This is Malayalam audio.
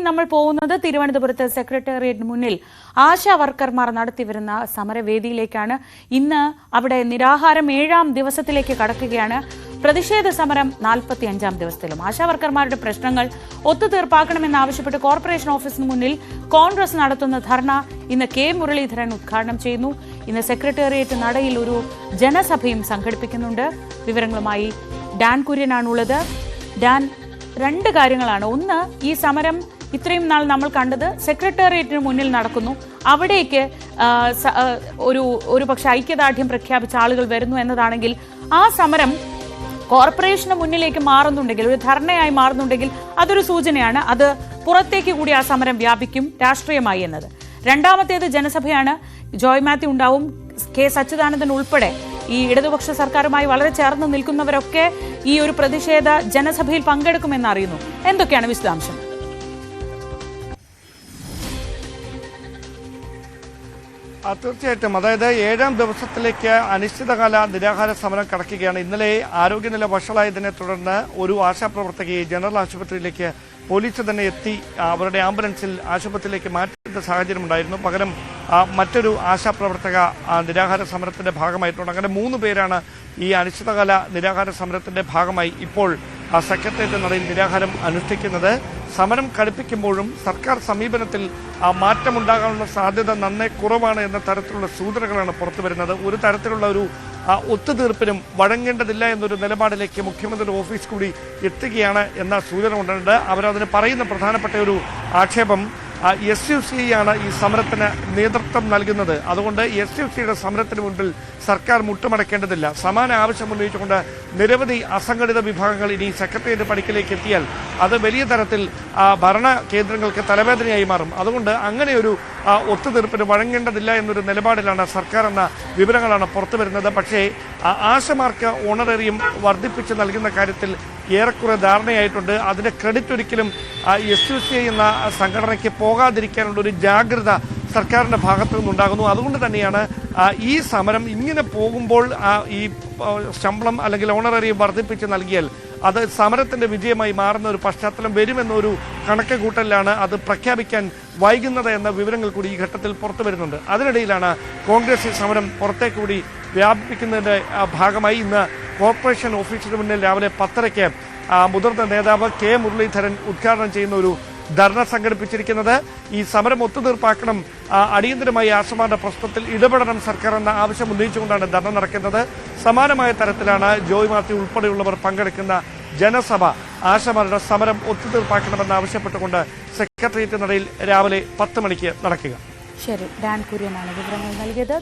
നമ്മൾ പോകുന്നത് തിരുവനന്തപുരത്ത് സെക്രട്ടേറിയറ്റിന് മുന്നിൽ ആശാ വർക്കർമാർ നടത്തിവരുന്ന സമരവേദിയിലേക്കാണ്. ഇന്ന് അവിടെ നിരാഹാരം 7ാം ദിവസത്തിലേക്ക് കടക്കുകയാണ്. പ്രതിഷേധ സമരം 45ാം ദിവസത്തിലും. ആശാ വർക്കർമാരുടെ പ്രശ്നങ്ങൾ ഒത്തുതീർപ്പാക്കണമെന്നാവശ്യപ്പെട്ട് കോർപ്പറേഷൻ ഓഫീസിന് മുന്നിൽ കോൺഗ്രസ് നടത്തുന്ന ധർണ ഇന്ന് കെ മുരളീധരൻ ഉദ്ഘാടനം ചെയ്യുന്നു. ഇന്ന് സെക്രട്ടേറിയറ്റ് നടയിൽ ഒരു ജനസഭയും സംഘടിപ്പിക്കുന്നുണ്ട്. വിവരങ്ങളുമായി ഡാൻ കുര്യനാണുള്ളത്. ഡാൻ, രണ്ട് കാര്യങ്ങളാണ്. ഒന്ന്, ഈ സമരം ഇത്രയും നാൾ നമ്മൾ കണ്ടത് സെക്രട്ടേറിയറ്റിന് മുന്നിൽ നടക്കുന്നു. അവിടേക്ക് ഒരു പക്ഷെ ഐക്യദാർഢ്യം പ്രഖ്യാപിച്ച ആളുകൾ വരുന്നു എന്നതാണെങ്കിൽ, ആ സമരം കോർപ്പറേഷന് മുന്നിലേക്ക് മാറുന്നുണ്ടെങ്കിൽ, ഒരു ധർണയായി മാറുന്നുണ്ടെങ്കിൽ അതൊരു സൂചനയാണ്. അത് പുറത്തേക്ക് കൂടി ആ സമരം വ്യാപിക്കും രാഷ്ട്രീയമായി എന്നത്. രണ്ടാമത്തേത് ജനസഭയാണ്. ജോയ് മാത്യു ഉണ്ടാവും, കെ സച്ചിദാനന്ദൻ ഉൾപ്പെടെ ഈ ഇടതുപക്ഷ സർക്കാരുമായി വളരെ ചേർന്ന് നിൽക്കുന്നവരൊക്കെ ഈ ഒരു പ്രതിഷേധ ജനസഭയിൽ പങ്കെടുക്കുമെന്ന് അറിയുന്നു. എന്തൊക്കെയാണ് വിശദാംശം? തീർച്ചയായിട്ടും, അതായത് 7ാം ദിവസത്തിലേക്ക് അനിശ്ചിതകാല നിരാഹാര സമരം കടക്കുകയാണ്. ഇന്നലെ ആരോഗ്യനില വഷളായതിനെ തുടർന്ന് ഒരു ആശാപ്രവർത്തകയെ ജനറൽ ആശുപത്രിയിലേക്ക് പോലീസ് തന്നെ എത്തി അവരുടെ ആംബുലൻസിൽ ആശുപത്രിയിലേക്ക് മാറ്റുന്ന സാഹചര്യമുണ്ടായിരുന്നു. പകരം മറ്റൊരു ആശാപ്രവർത്തക നിരാഹാര സമരത്തിന്റെ ഭാഗമായിട്ടുണ്ട്. അങ്ങനെ 3 പേരാണ് ഈ അനിശ്ചിതകാല നിരാഹാര സമരത്തിന്റെ ഭാഗമായി ഇപ്പോൾ സെക്രട്ടേറിയറ്റ് നടയിൽ നിരാഹാരം അനുഷ്ഠിക്കുന്നത്. സമരം കടുപ്പിക്കുമ്പോഴും സർക്കാർ സമീപനത്തിൽ മാറ്റമുണ്ടാകാനുള്ള സാധ്യത നന്നേ കുറവാണ് എന്ന തരത്തിലുള്ള സൂചനകളാണ് പുറത്തുവരുന്നത്. ഒരു തരത്തിലുള്ള ഒരു ഒത്തുതീർപ്പിനും വഴങ്ങേണ്ടതില്ല എന്നൊരു നിലപാടിലേക്ക് മുഖ്യമന്ത്രിയുടെ ഓഫീസ് കൂടി എത്തുകയാണ് എന്ന സൂചന കൊണ്ടുണ്ട്. അവരതിന് പറയുന്ന പ്രധാനപ്പെട്ട ഒരു ആക്ഷേപം SUC ആണ് ഈ സമരത്തിന് നേതൃത്വം നൽകുന്നത്. അതുകൊണ്ട് SUCയുടെ സമരത്തിന് മുൻപിൽ സർക്കാർ മുട്ടുമടക്കേണ്ടതില്ല. സമാന ആവശ്യം ഉന്നയിച്ചുകൊണ്ട് നിരവധി അസംഘടിത വിഭാഗങ്ങൾ ഇനി സെക്രട്ടേറിയറ്റ് പടിക്കലേക്ക് എത്തിയാൽ അത് വലിയ തരത്തിൽ ഭരണ കേന്ദ്രങ്ങൾക്ക് തലവേദനയായി മാറും. അതുകൊണ്ട് അങ്ങനെയൊരു ഒത്തുതീർപ്പിന് വഴങ്ങേണ്ടതില്ല എന്നൊരു നിലപാടിലാണ് സർക്കാർ എന്ന വിവരങ്ങളാണ് പുറത്തു വരുന്നത്. പക്ഷേ ആശമാർക്ക് ഓണറേറിയം വർദ്ധിപ്പിച്ച് നൽകുന്ന കാര്യത്തിൽ ഏറെക്കുറെ ധാരണയായിട്ടുണ്ട്. അതിന്റെ ക്രെഡിറ്റ് ഒരിക്കലും SUC എന്ന സംഘടനയ്ക്ക് പോകാതിരിക്കാനുള്ള ഒരു ജാഗ്രത സർക്കാരിന്റെ ഭാഗത്തു നിന്നുണ്ടാകുന്നു. അതുകൊണ്ട് തന്നെയാണ് ഈ സമരം ഇങ്ങനെ പോകുമ്പോൾ ഈ ശമ്പളം അല്ലെങ്കിൽ ഓണറേറിയം വർദ്ധിപ്പിച്ച് നൽകിയാൽ അത് സമരത്തിന്റെ വിജയമായി മാറുന്ന ഒരു പശ്ചാത്തലം വരുമെന്നൊരു കണക്ക് കൂട്ടലിലാണ് അത് പ്രഖ്യാപിക്കാൻ വൈകുന്നത് എന്ന വിവരങ്ങൾ കൂടി ഈ ഘട്ടത്തിൽ പുറത്തു വരുന്നുണ്ട്. അതിനിടയിലാണ് കോൺഗ്രസ് ഈ സമരം പുറത്തേക്ക് കൂടി വ്യാപിപ്പിക്കുന്നതിന്റെ ഭാഗമായി ഇന്ന് കോർപ്പറേഷൻ ഓഫീസിന് മുന്നിൽ രാവിലെ 10:30 മുതിർന്ന നേതാവ് കെ മുരളീധരൻ ഉദ്ഘാടനം ചെയ്യുന്ന ഒരു ധർണ സംഘടിപ്പിച്ചിരിക്കുന്നത്. ഈ സമരം ഒത്തുതീർപ്പാക്കണം, അടിയന്തരമായി ആശമാരുടെ പ്രശ്നത്തിൽ ഇടപെടണം സർക്കാർ എന്ന ആവശ്യം ഉന്നയിച്ചുകൊണ്ടാണ് ധർണ നടക്കുന്നത്. സമാനമായ തരത്തിലാണ് ജോയ് മാത്യു ഉൾപ്പെടെയുള്ളവർ പങ്കെടുക്കുന്ന ജനസഭ ആശമാരുടെ സമരം ഒത്തുതീർപ്പാക്കണമെന്ന് ആവശ്യപ്പെട്ടുകൊണ്ട് സെക്രട്ടേറിയറ്റ് നടയിൽ രാവിലെ 10 മണിക്ക് നടക്കുക. ശരി, ഡാൻ കുര്യനാണ് വിവരങ്ങൾ നൽകിയത്.